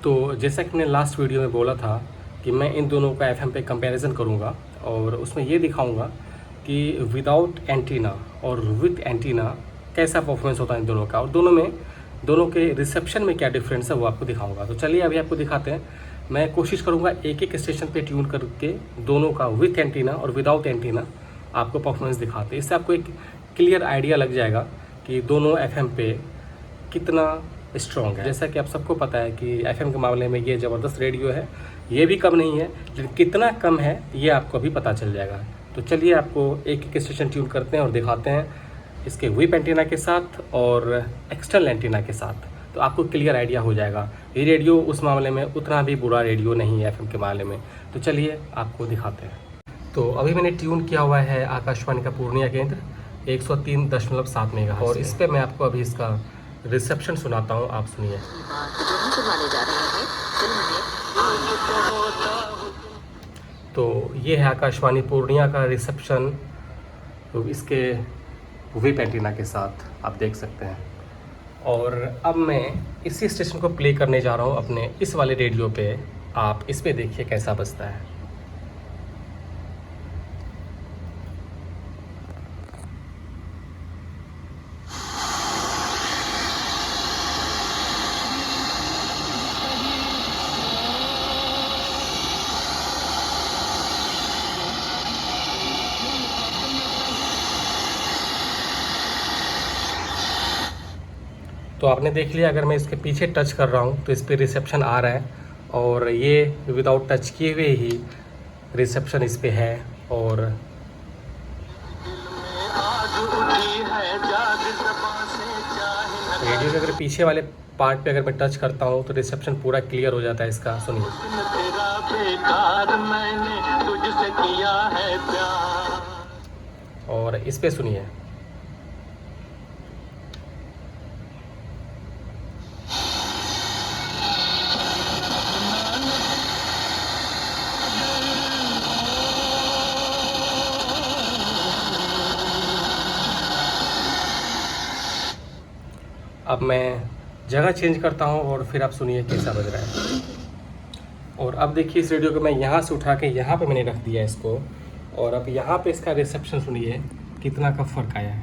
तो जैसा कि मैंने लास्ट वीडियो में बोला था कि मैं इन दोनों का एफएम पे कंपैरिजन करूँगा और उसमें ये दिखाऊंगा कि विदाउट एंटीना और विथ एंटीना कैसा परफॉर्मेंस होता है इन दोनों का, और दोनों के रिसेप्शन में क्या डिफरेंस है वो आपको दिखाऊंगा। तो चलिए अभी आपको दिखाते हैं। मैं कोशिश करूँगा एक एक स्टेशन पे ट्यून करके दोनों का विथ एंटीना और विदाउट एंटीना आपको परफॉर्मेंस दिखाते हैं। इससे आपको एक क्लियर आइडिया लग जाएगा कि दोनों एफएम पे कितना स्ट्रॉन्ग है। जैसा कि आप सबको पता है कि एफएम के मामले में ये ज़बरदस्त रेडियो है, ये भी कम नहीं है, लेकिन कितना कम है ये आपको अभी पता चल जाएगा। तो चलिए आपको एक एक स्टेशन ट्यून करते हैं और दिखाते हैं इसके विप एंटीना के साथ और एक्सटर्नल एंटीना के साथ, तो आपको क्लियर आइडिया हो जाएगा। ये रेडियो उस मामले में उतना भी बुरा रेडियो नहीं है एफएम के मामले में। तो चलिए आपको दिखाते हैं। तो अभी मैंने ट्यून किया हुआ है आकाशवाणी का पूर्णिया केंद्र 103.7 मेगाहर्ट्ज़ और इस पर मैं आपको अभी इसका रिसेप्शन सुनाता हूँ, आप सुनिए। तो ये है आकाशवाणी पूर्णिया का रिसेप्शन, तो इसके विप एंटीना के साथ आप देख सकते हैं। और अब मैं इसी स्टेशन को प्ले करने जा रहा हूँ अपने इस वाले रेडियो पे। आप इस पे देखिए कैसा बजता है। तो आपने देख लिया, अगर मैं इसके पीछे टच कर रहा हूँ तो इस पर रिसेप्शन आ रहा है, और ये विदाउट टच किए हुए ही रिसेप्शन इस पे है। और रेडियो के अगर पीछे वाले पार्ट पे अगर मैं टच करता हूँ तो रिसेप्शन पूरा क्लियर हो जाता है इसका, सुनिए। और इस पे सुनिए। अब मैं जगह चेंज करता हूँ और फिर आप सुनिए कैसा बज रहा है। और अब देखिए इस रेडियो को मैं यहाँ से उठा के यहाँ पे मैंने रख दिया इसको, और अब यहाँ पे इसका रिसेप्शन सुनिए कितना का फ़र्क आया है।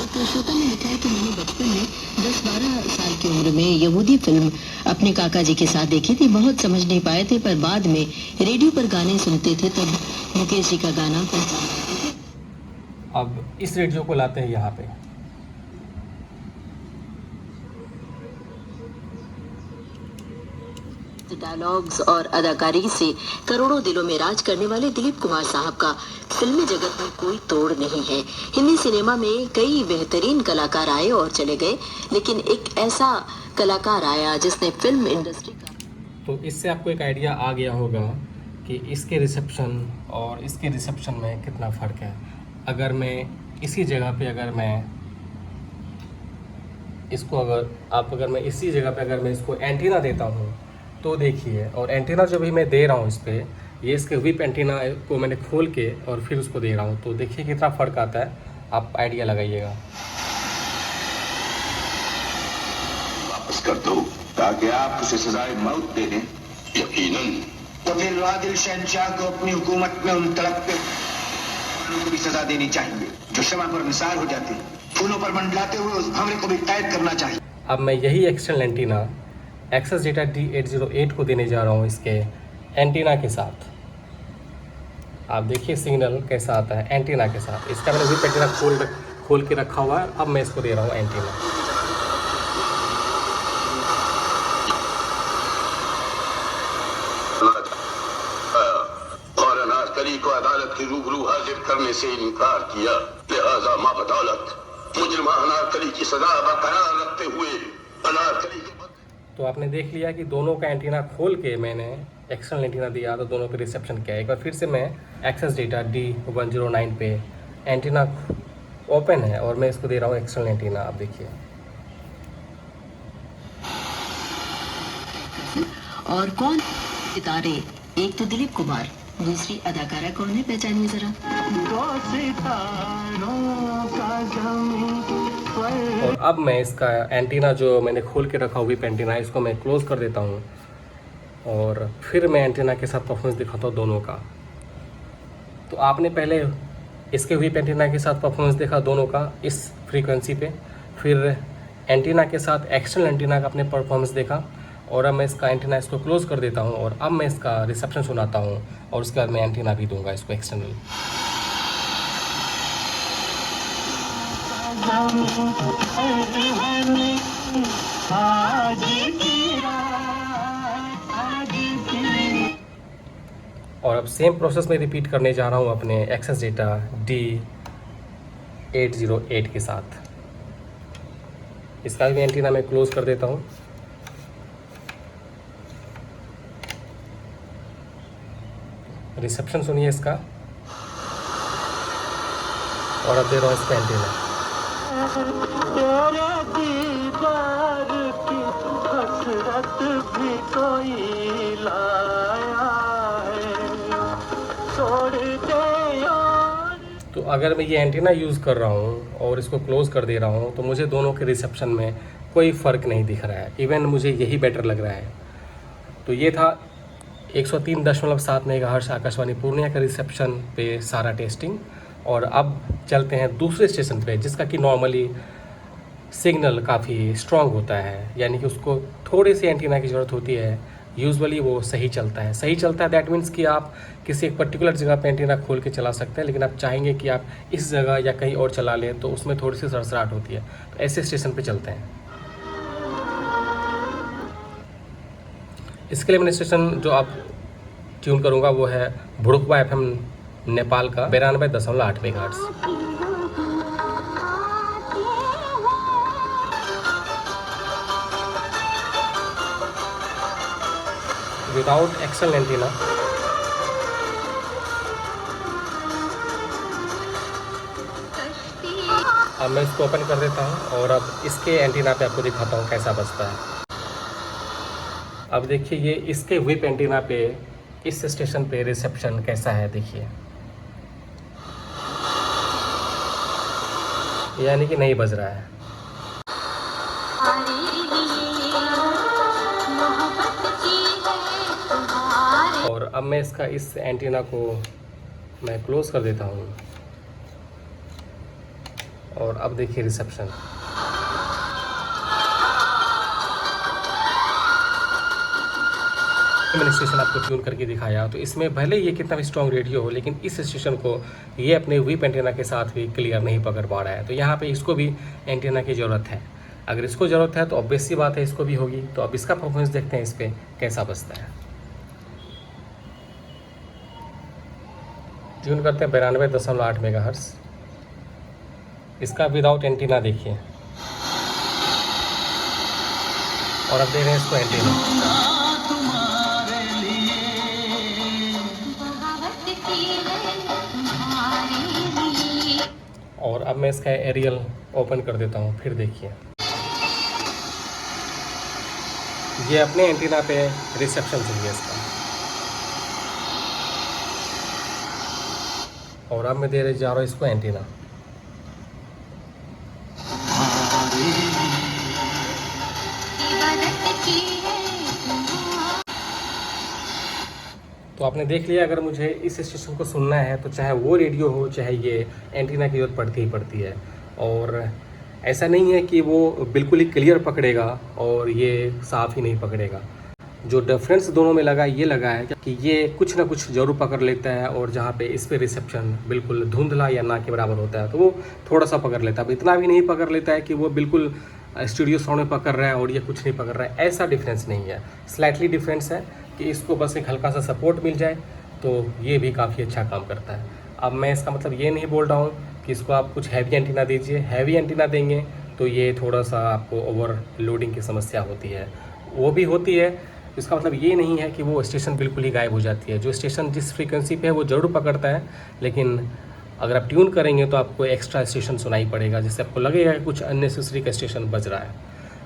एक श्रोता ने लिखा है कि मैंने बचपन में 10-12 साल की उम्र में यहूदी फिल्म अपने काका जी के साथ देखी थी। बहुत समझ नहीं पाए थे, पर बाद में रेडियो पर गाने सुनते थे तब मुकेश जी का गाना पहचान पाते थे। अब इस रेडियो को लाते हैं यहाँ पे। डायलॉग्स और अदाकारी से करोड़ों दिलों में राज करने वाले दिलीप कुमार साहब का फिल्मी जगत में कोई तोड़ नहीं है। हिंदी सिनेमा में कई बेहतरीन कलाकार आए और चले गए, लेकिन एक ऐसा कलाकार आया जिसने फिल्म इंडस्ट्री का। तो इससे आपको एक आइडिया आ गया होगा कि इसके रिसेप्शन और इसके रिसेप्शन में कितना फ़र्क है। अगर मैं इसी जगह पे अगर मैं इसको अगर मैं इसी जगह पे अगर मैं इसको एंटीना देता हूँ तो देखिए, और एंटीना जो भी मैं दे रहा हूँ इस पर, ये इसके विप एंटीना को मैंने खोल के और फिर उसको दे रहा हूँ, तो देखिए कितना फ़र्क आता है। आप आइडिया लगाइएगा। वापस कर दो ताकि आप उसे सजाए मौत दे दें। यकीनन तो फिर आदिल शहंशाह को अपनी हुकूमत में उन तड़पते लोगों को भी सजा देनी चाहिए जो शमा पर निसार हो जाते हैं। फूलों पर मंडलाते हुए उस हमले को भी कैद करना चाहिए। अब मैं यही external antenna access data D808 को देने जा रहा हूँ इसके एंटीना के साथ। आप देखिए सिग्नल कैसा आता है एंटीना के साथ। इसका मैंने विप एंटीना खोल के रखा हुआ है। अब मैं इसको दे रहा हूँ एंटीना। और अनारकली को अदालत के रूबरू हाजिर करने से इनकार किया, लिहाजा माबदौलत मुजरिमा अनारकली की सजा बरकरार रखते हुए अनारकली के। तो आपने देख लिया कि दोनों का एंटीना खोल के मैंने एक्सटर्नल एंटीना दिया, तो दोनों पे रिसेप्शन किया। एक बार फिर से मैं एक्सेस डेटा D109 पे एंटीना ओपन है और मैं इसको दे रहा हूँ एक्सटर्नल एंटीना। आप देखिए। और कौन सितारे? एक तो दिलीप कुमार, दूसरी अदाकारा कौन है, पहचानिए जरा। और अब मैं इसका एंटीना जो मैंने खोल के रखा हुई एंटीना इसको मैं क्लोज कर देता हूँ और फिर मैं एंटीना के साथ परफॉर्मेंस दिखाता हूँ दोनों का। तो आपने पहले इसके हुई एंटीना के साथ परफॉर्मेंस देखा दोनों का इस फ्रीक्वेंसी पे, फिर एंटीना के साथ एक्सटर्नल एंटीना का आपने परफॉर्मेंस देखा, और अब मैं इसका एंटीना इसको क्लोज कर देता हूँ और अब मैं इसका रिसेप्शन सुनाता हूँ और उसके बाद मैं एंटीना भी दूंगा इसको एक्सटर्नल। और अब सेम प्रोसेस में रिपीट करने जा रहा हूँ अपने एक्सेस डेटा D808 के साथ। इसका भी एंटीना मैं क्लोज कर देता हूँ। रिसेप्शन सुनिए इसका, और अब दे रहा हूँ इसका एंटीना। तो अगर मैं ये एंटीना यूज़ कर रहा हूँ और इसको क्लोज कर दे रहा हूँ तो मुझे दोनों के रिसेप्शन में कोई फ़र्क नहीं दिख रहा है, इवन मुझे यही बेटर लग रहा है। तो ये था 103.7 मेगाहर्ट्ज़ आकाशवाणी पूर्णिया के रिसेप्शन पे सारा टेस्टिंग। और अब चलते हैं दूसरे स्टेशन पे जिसका कि नॉर्मली सिग्नल काफ़ी स्ट्रॉन्ग होता है, यानी कि उसको थोड़ी सी एंटीना की ज़रूरत होती है, यूजुअली वो सही चलता है। सही चलता है दैट मीन्स कि आप किसी एक पर्टिकुलर जगह पे एंटीना खोल के चला सकते हैं, लेकिन आप चाहेंगे कि आप इस जगह या कहीं और चला लें तो उसमें थोड़ी सी सड़सड़ाहट होती है। तो ऐसे स्टेशन पे चलते हैं। इसके लिए मैंने स्टेशन जो आप ट्यून करूँगा वो है भुड़ुकवा FM नेपाल का 92.8 मेगाहर्ट्ज़। Without external antenna. अब मैं इसको ओपन कर देता हूँ और अब इसके एंटीना पे आपको दिखाता हूँ कैसा बजता है। अब देखिए ये इसके व्हिप एंटीना पे इस स्टेशन पे रिसेप्शन कैसा है देखिए, यानी कि नहीं बज रहा है। और अब मैं इसका इस एंटीना को मैं क्लोज कर देता हूँ और अब देखिए रिसेप्शन। मैंने स्टेशन आपको ट्यून करके दिखाया, तो इसमें भले ये कितना भी स्ट्रॉन्ग रेडियो हो लेकिन इस स्टेशन को ये अपने व्हीप एंटीना के साथ भी क्लियर नहीं पकड़ पा रहा है। तो यहाँ पे इसको भी एंटीना की ज़रूरत है। अगर इसको ज़रूरत है तो ऑब्वियस सी बात है इसको भी होगी। तो अब इसका परफॉर्मेंस देखते हैं इस पर कैसा बजता है। ट्यून करते हैं 92.8 मेगाहर्ट्ज़। इसका विदाउट एंटीना देखिए, और अब दे रहे हैं इसको एंटीना। और अब मैं इसका एरियल ओपन कर देता हूँ, फिर देखिए ये अपने एंटीना पे रिसेप्शन चाहिए इसका। और अब मैं दे रहे जा रहा हूँ इसको एंटीना। तो आपने देख लिया, अगर मुझे इस स्टेशन को सुनना है तो चाहे वो रेडियो हो चाहे ये एंटीना की ज़रूरत पड़ती ही पड़ती है। और ऐसा नहीं है कि वो बिल्कुल ही क्लियर पकड़ेगा और ये साफ़ ही नहीं पकड़ेगा। जो डिफरेंस दोनों में लगा ये लगा है कि ये कुछ ना कुछ ज़रूर पकड़ लेता है, और जहाँ पे इस पे रिसेप्शन बिल्कुल धुंधला या ना के बराबर होता है तो वो थोड़ा सा पकड़ लेता है। अब इतना भी नहीं पकड़ लेता है कि वो बिल्कुल स्टूडियो साउंड में पकड़ रहा है और ये कुछ नहीं पकड़ रहा है, ऐसा डिफरेंस नहीं है। स्लाइटली डिफरेंस है कि इसको बस एक हल्का सा सपोर्ट मिल जाए तो ये भी काफ़ी अच्छा काम करता है। अब मैं इसका मतलब ये नहीं बोल रहा हूँ कि इसको आप कुछ हैवी एंटीना दीजिए। हैवी एंटीना देंगे तो ये थोड़ा सा आपको ओवरलोडिंग की समस्या होती है, वो भी होती है। इसका मतलब ये नहीं है कि वो स्टेशन बिल्कुल ही गायब हो जाती है। जो स्टेशन जिस फ्रीक्वेंसी पे है वो ज़रूर पकड़ता है, लेकिन अगर आप ट्यून करेंगे तो आपको एक्स्ट्रा स्टेशन सुनाई पड़ेगा, जिससे आपको लगेगा कि कुछ अननेसेसरी का स्टेशन बज रहा है।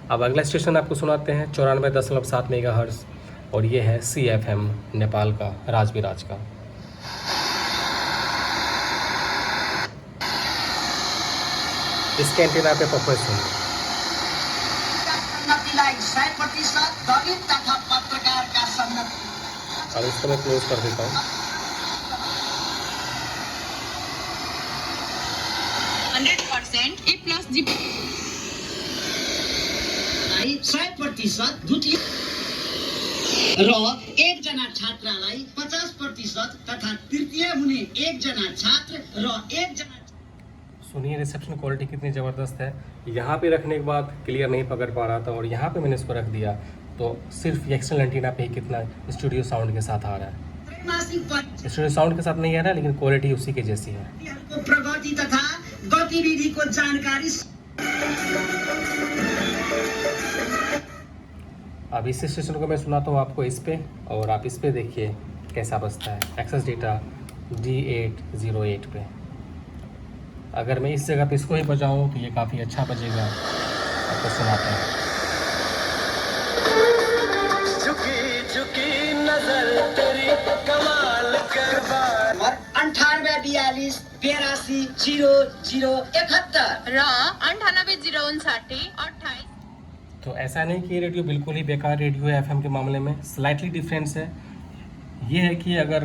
अब अगला स्टेशन आपको सुनाते हैं 94.7 मेगाहर्ट्ज़, और ये है CFM नेपाल का, राजविराज का। इसके एंटीना पे परफॉर्मेंस सुनिए। सन्नतिलाई 100% दलित तथा पत्रकारका सन्नति। अब इसको मैं क्लोज कर देता हूँ। 100% A plus G 100% द्वितीय र एकजना छात्रलाई 50% तथा तृतीय हुने एकजना छात्र र एकजना। सुनिए रिसेप्शन क्वालिटी कितनी ज़बरदस्त है। यहाँ पे रखने के बाद क्लियर नहीं पकड़ पा रहा था और यहाँ पे मैंने इसको रख दिया तो सिर्फ एक्सटर्नल एंटीना पे ही कितना स्टूडियो साउंड के साथ आ रहा है। त्रैमासिक स्टूडियो साउंड के साथ नहीं आ रहा है, लेकिन क्वालिटी उसी के जैसी है। परीक्षाहरूको प्रगति तथा गतिविधिको जानकारी। अब इस स्टेशन को मैं सुनाता हूँ आपको इस पे, और आप इस पे देखिए कैसा बजता है। एक्सेस डेटा D808 पे। अगर मैं इस जगह पे इसको ही बजाऊँ तो ये काफ़ी अच्छा बजेगा। आपको सुनाता हूँ। झुकी झुकी नजर तेरी कमाल कर बार। 98 42 82 0071 र 98 059 28। तो ऐसा नहीं कि ये रेडियो बिल्कुल ही बेकार रेडियो है। एफएम के मामले में स्लाइटली डिफरेंस है। ये है कि अगर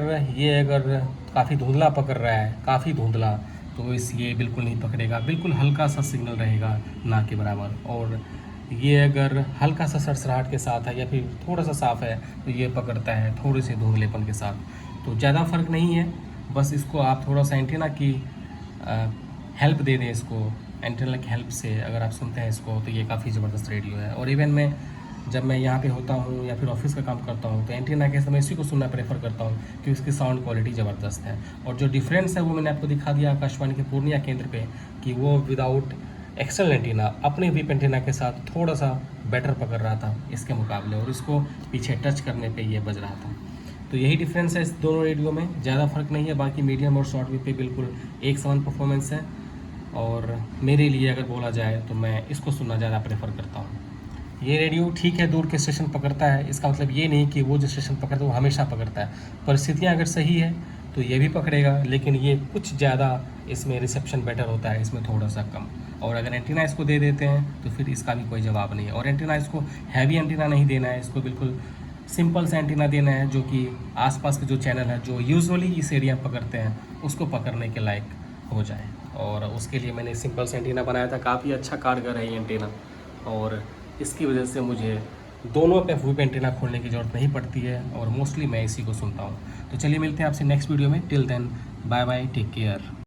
काफ़ी धुंधला पकड़ रहा है, काफ़ी धुंधला, तो ये बिल्कुल नहीं पकड़ेगा। बिल्कुल हल्का सा सिग्नल रहेगा ना के बराबर। और ये अगर हल्का सा सरसराहट के साथ है या फिर थोड़ा सा साफ़ है तो ये पकड़ता है थोड़े से धुंधलेपन के साथ। तो ज़्यादा फ़र्क नहीं है। बस इसको आप थोड़ा सा एंटीना की हेल्प दे दें। इसको एंटीना की हेल्प से अगर आप सुनते हैं इसको तो ये काफ़ी ज़बरदस्त रेडियो है। और इवन मैं जब मैं यहाँ पे होता हूँ या फिर ऑफिस का काम करता हूँ तो एंटीना के समय इसी को सुनना प्रेफर करता हूँ क्योंकि इसकी साउंड क्वालिटी ज़बरदस्त है। और जो डिफरेंस है वो मैंने आपको दिखा दिया आकाशवाणी के पूर्णिया केंद्र पे कि वो विदाउट एक्सटर्नल एंटीना अपने विप एंटीना के साथ थोड़ा सा बेटर पकड़ रहा था इसके मुकाबले, और इसको पीछे टच करने पे ये बज रहा था। तो यही डिफरेंस है इस दोनों रेडियो में। ज़्यादा फ़र्क नहीं है। बाकी मीडियम और शॉर्ट वेव पे बिल्कुल एक समान परफॉर्मेंस है। और मेरे लिए अगर बोला जाए तो मैं इसको सुनना ज़्यादा प्रेफर करता हूँ। ये रेडियो ठीक है दूर के स्टेशन पकड़ता है, इसका मतलब ये नहीं कि वो जो स्टेशन पकड़ता है वो हमेशा पकड़ता है। परिस्थितियाँ अगर सही है तो ये भी पकड़ेगा, लेकिन ये कुछ ज़्यादा इसमें रिसेप्शन बेटर होता है, इसमें थोड़ा सा कम। और अगर एंटीना इसको दे देते हैं तो फिर इसका भी कोई जवाब नहीं है। और एंटीना इसको हैवी एंटीना नहीं देना है, इसको बिल्कुल सिंपल सा एंटीना देना है जो कि आसपास के जो चैनल है जो यूजुअली इस एरिया पकड़ते हैं उसको पकड़ने के लायक हो जाए। और उसके लिए मैंने सिंपल सा एंटीना बनाया था। काफ़ी अच्छा कारगर है ये एंटीना, और इसकी वजह से मुझे दोनों पे विप एंटीना खोलने की ज़रूरत नहीं पड़ती है। और मोस्टली मैं इसी को सुनता हूँ। तो चलिए मिलते हैं आपसे नेक्स्ट वीडियो में। Till then bye bye, take care.